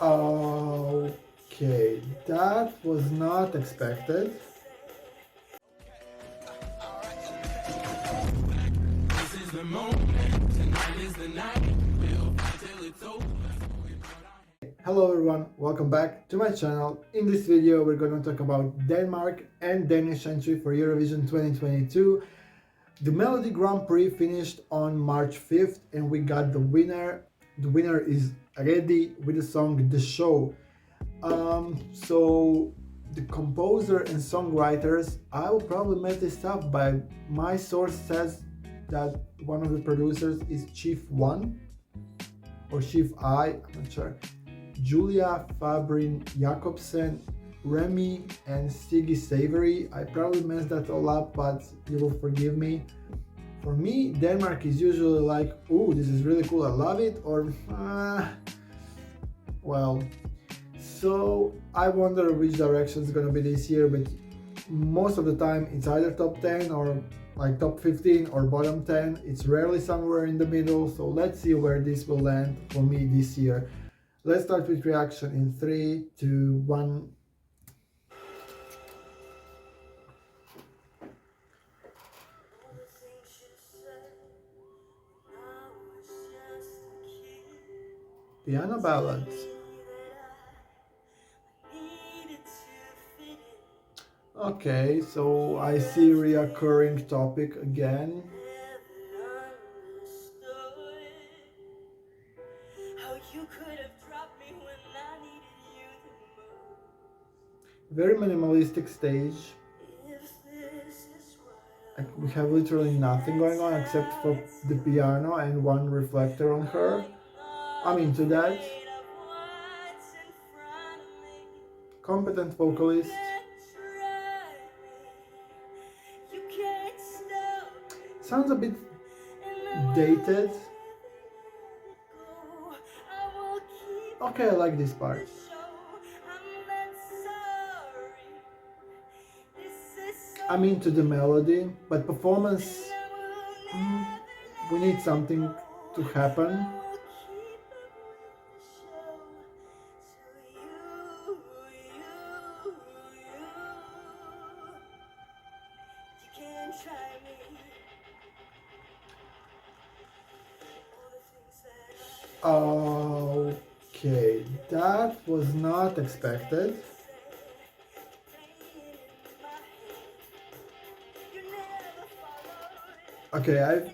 Okay, that was not expected. Hello everyone, welcome back to my channel. In this video we're going to talk about Denmark and Danish entry for Eurovision 2022. The Melody Grand Prix finished on March 5th and we got the winner. The winner is Reddi with the song The Show. So the composer and songwriters, I will probably mess this up, but my source says that one of the producers is Chief 1 or Chief I, I'm not sure. Julia Fabrin Jakobsen, Remy and Siggy Savory. I probably messed that all up, but you will forgive me. For me, Denmark is usually like, ooh, this is really cool, I love it, or well, so I wonder which direction is gonna be this year, but most of the time it's either top 10 or like top 15 or bottom 10. It's rarely somewhere in the middle, so let's see where this will land for me this year. Let's start with reaction in 3, 2, 1. Piano ballads. Okay, so I see reoccurring topic again. Very minimalistic stage. We have literally nothing going on except for the piano and one reflector on her. I'm into that. Competent vocalist. Sounds a bit dated. Okay, I like this part. I'm into the melody, but performance, we need something to happen. Okay, that was not expected. Okay,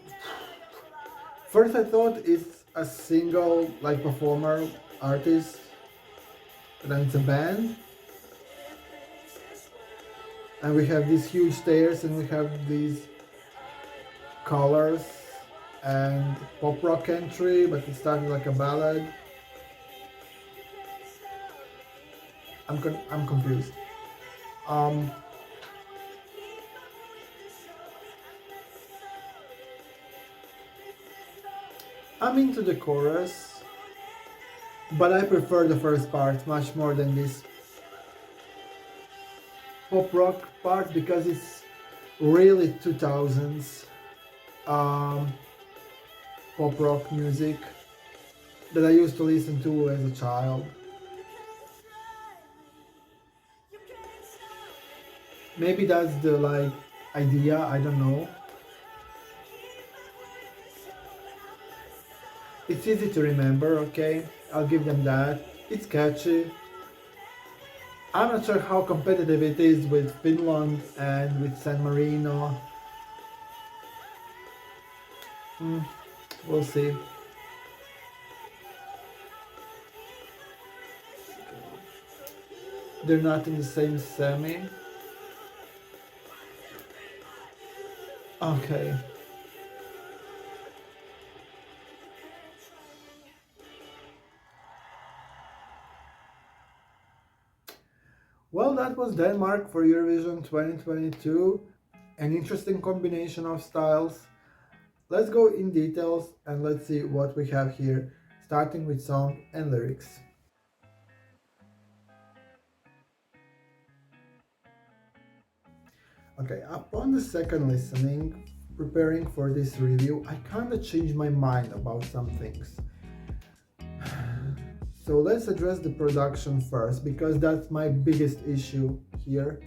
first I thought it's a single like performer artist, but then it's a band. And we have these huge stairs and we have these colors and pop rock entry, but it started like a ballad. I'm confused. I'm into the chorus, but I prefer the first part much more than this pop rock part because it's really 2000s pop rock music that I used to listen to as a child. Maybe that's the like idea, I don't know. It's easy to remember, okay? I'll give them that. It's catchy. I'm not sure how competitive it is with Finland and with San Marino. We'll see. They're not in the same semi. Okay. Well, that was Denmark for Eurovision 2022. An interesting combination of styles. Let's go in details and let's see what we have here, starting with song and lyrics. Okay, upon the second listening, preparing for this review, I kind of changed my mind about some things. So let's address the production first, because that's my biggest issue here.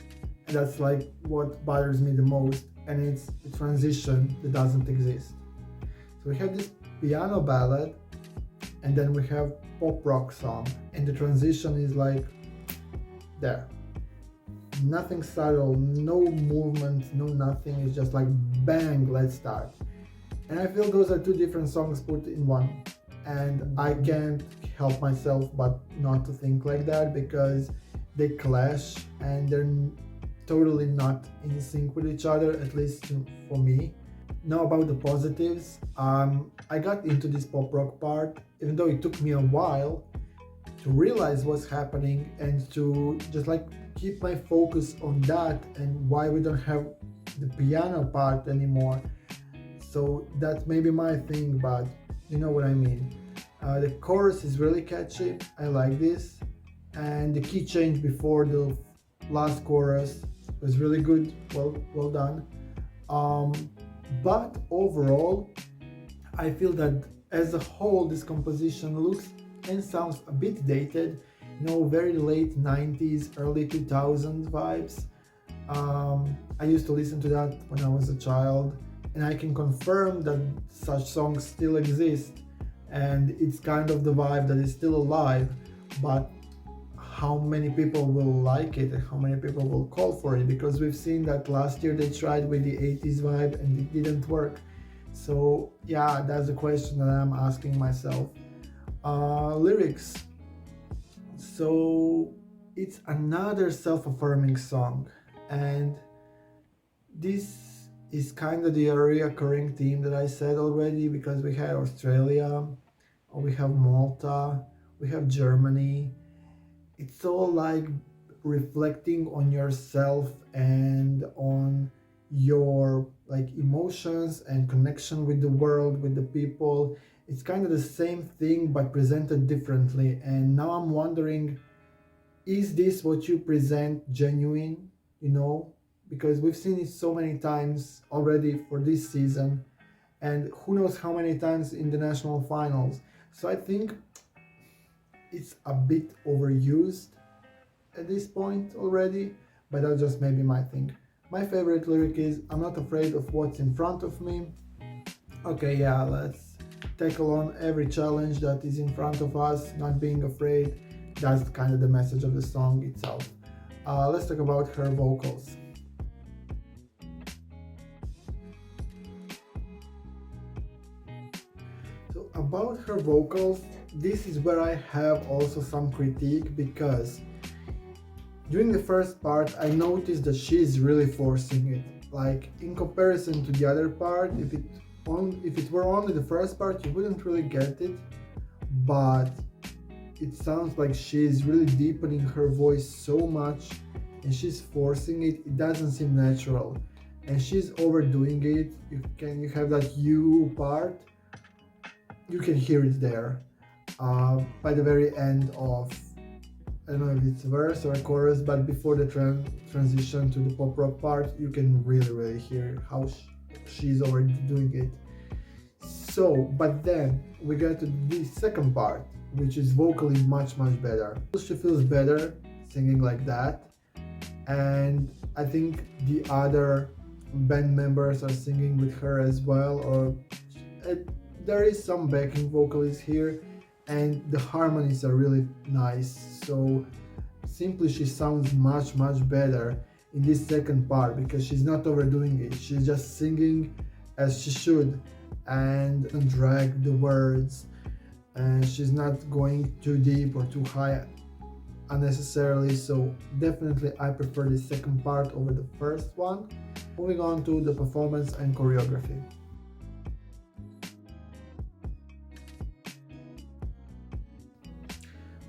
And that's like what bothers me the most, and it's the transition that doesn't exist. So we have this piano ballad, and then we have pop rock song, and the transition is like there. Nothing subtle, no movement, no nothing. It's just like bang, let's start. And I feel those are two different songs put in one. And I can't help myself but not to think like that, because they clash and they're totally not in sync with each other, at least for me. Now about the positives, I got into this pop rock part, even though it took me a while to realize what's happening and to just like keep my focus on that and why we don't have the piano part anymore. So that's maybe my thing, but you know what I mean. The chorus is really catchy, I like this, and the key change before the last chorus was really good, well done. But overall, I feel that as a whole this composition looks and sounds a bit dated, very late 90s, early 2000s vibes. I used to listen to that when I was a child, and I can confirm that such songs still exist, and it's kind of the vibe that is still alive. But how many people will like it and how many people will call for it, because we've seen that last year they tried with the 80s vibe and it didn't work. So yeah, that's the question that I'm asking myself. Lyrics. So it's another self-affirming song, and this is kind of the recurring theme that I said already, because we had Australia, we have Malta, we have Germany. It's all like reflecting on yourself and on your like emotions and connection with the world, with the people. It's kind of the same thing but presented differently. And now I'm wondering, is this what you present genuine? Because we've seen it so many times already for this season, and who knows how many times in the national finals. So I think it's a bit overused at this point already, but that's just maybe my thing. My favorite lyric is, "I'm not afraid of what's in front of me." Okay, yeah, let's tackle on every challenge that is in front of us, not being afraid. That's kind of the message of the song itself. Let's talk about her vocals. So about her vocals, this is where I have also some critique, because during the first part I noticed that she's really forcing it. Like in comparison to the other part, if it were only the first part, you wouldn't really get it, but it sounds like she's really deepening her voice so much and she's forcing it. It doesn't seem natural, and she's overdoing it. You have that you part, you can hear it there. By the very end of, I don't know if it's a verse or a chorus, but before the transition to the pop rock part, you can really hear how she's already doing it. So, but then we get to the second part, which is vocally much better. She feels better singing like that, and I think the other band members are singing with her as well, or there is some backing vocalists here, and the harmonies are really nice. So simply she sounds much better in this second part, because she's not overdoing it. She's just singing as she should and drag the words, and she's not going too deep or too high unnecessarily. So definitely I prefer the second part over the first one. Moving on to the performance and choreography.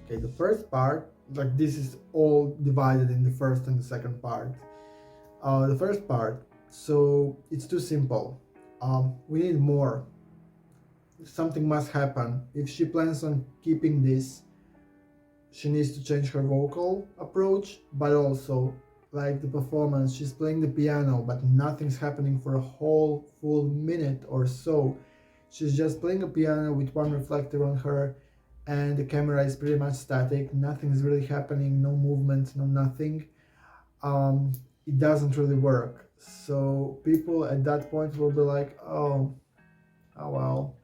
Okay, the first part, like this is all divided in the first and the second part. The first part, so it's too simple. We need more. Something must happen. If she plans on keeping this, she needs to change her vocal approach, but also like the performance, she's playing the piano, but nothing's happening for a whole full minute or so. She's just playing a piano with one reflector on her, and the camera is pretty much static. Nothing's really happening, no movement, no nothing. It doesn't really work. So people at that point will be like, oh well,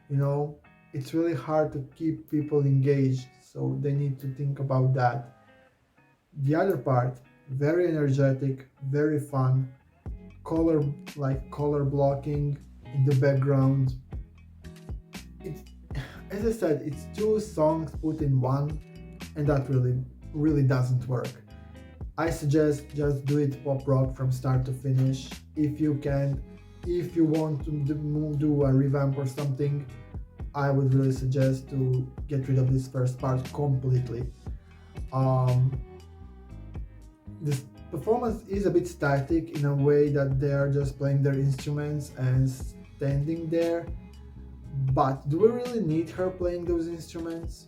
you know, it's really hard to keep people engaged. So they need to think about that. The other part, very energetic, very fun, color color blocking in the background. It's, as I said, it's two songs put in one, and that really doesn't work. I suggest just do it pop rock from start to finish if you can. If you want to do a revamp or something, I would really suggest to get rid of this first part completely. Um, this performance is a bit static in a way that they are just playing their instruments and standing there. But do we really need her playing those instruments?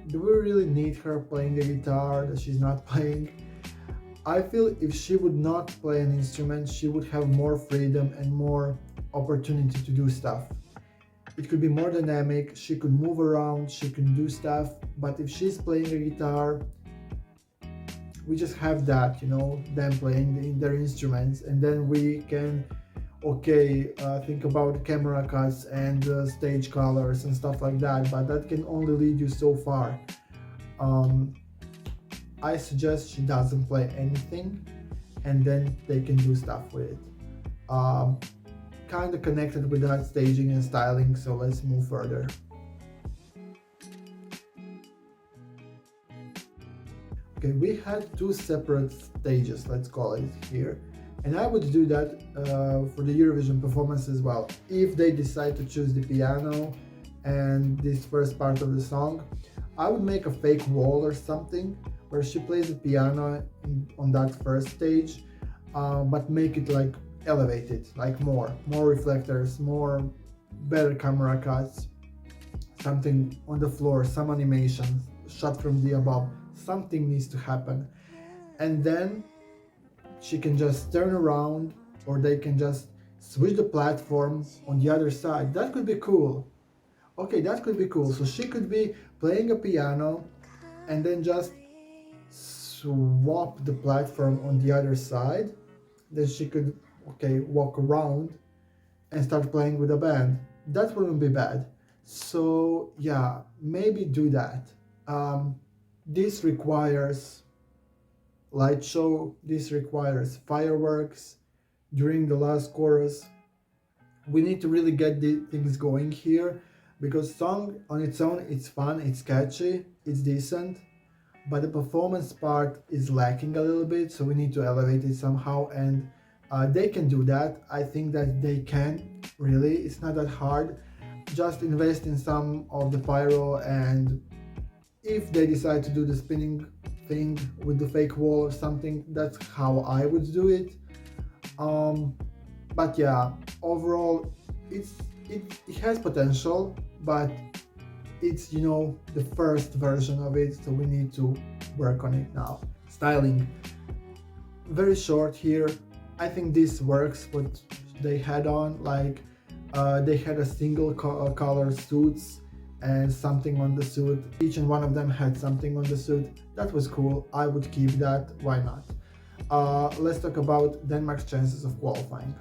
Do we really need her playing a guitar that she's not playing? I feel if she would not play an instrument, she would have more freedom and more opportunity to do stuff. It could be more dynamic, she could move around, she can do stuff, but if she's playing a guitar, we just have that, them playing their instruments, and then we can, think about camera cuts and stage colors and stuff like that, but that can only lead you so far. I suggest she doesn't play anything, and then they can do stuff with it. Kind of connected with that staging and styling, so let's move further. Okay, we had two separate stages, let's call it here, and I would do that for the Eurovision performance as well. If they decide to choose the piano and this first part of the song, I would make a fake wall or something where she plays the piano on that first stage, but make it like elevated, like more reflectors, more better camera cuts, something on the floor, some animations shot from the above. Something needs to happen, and then she can just turn around, or they can just switch the platform on the other side. That could be cool. Okay, that could be cool. So she could be playing a piano and then just swap the platform on the other side. Then she could walk around and start playing with a band. That wouldn't be bad. So yeah, maybe do that. This requires light show, this requires fireworks during the last chorus. We need to really get the things going here, because song on its own, it's fun, it's catchy, it's decent, but the performance part is lacking a little bit, so we need to elevate it somehow, and they can do that. I think that they can, really, it's not that hard. Just invest in some of the pyro, and if they decide to do the spinning thing with the fake wall or something, that's how I would do it. But yeah, overall it has potential, but it's the first version of it, so we need to work on it now. Styling, very short here. I think this works what they had on, like they had a single color suits and something on the suit. Each and one of them had something on the suit. That was cool. I would keep that. Why not? Let's talk about Denmark's chances of qualifying.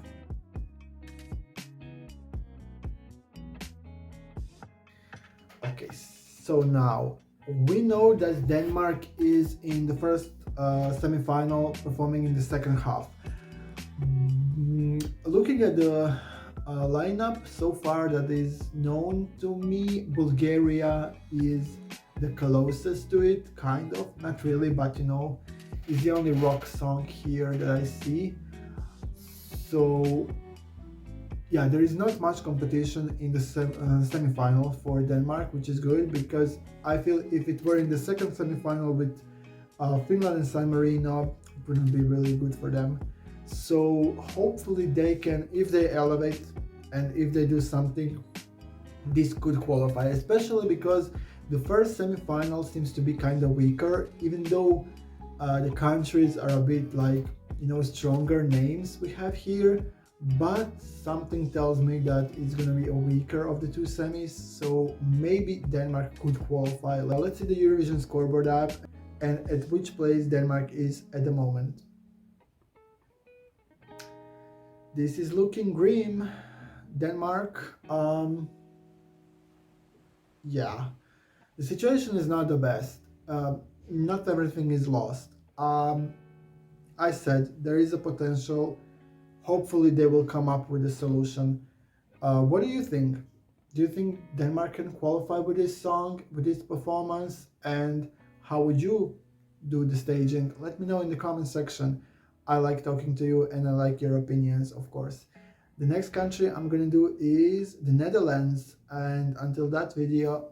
Okay, so now we know that Denmark is in the first semi-final, performing in the second half. Looking at the lineup so far that is known to me, Bulgaria is the closest to it, kind of, not really, but is the only rock song here that I see. So yeah, there is not much competition in the semi-final for Denmark, which is good, because I feel if it were in the second semi-final with Finland and San Marino, it wouldn't be really good for them. So hopefully they can, if they elevate and if they do something, this could qualify, especially because the first semi-final seems to be kind of weaker, even though The countries are a bit like, stronger names we have here, but something tells me that it's gonna be a weaker of the two semis, so maybe Denmark could qualify. Let's see the Eurovision scoreboard app and at which place Denmark is at the moment. This is looking grim. Denmark, yeah, the situation is not the best. Not everything is lost. I said there is a potential. Hopefully, they will come up with a solution. What do you think? Do you think Denmark can qualify with this song, with this performance? And how would you do the staging? Let me know in the comment section. I like talking to you and I like your opinions, of course. The next country I'm gonna do is the Netherlands. And until that video,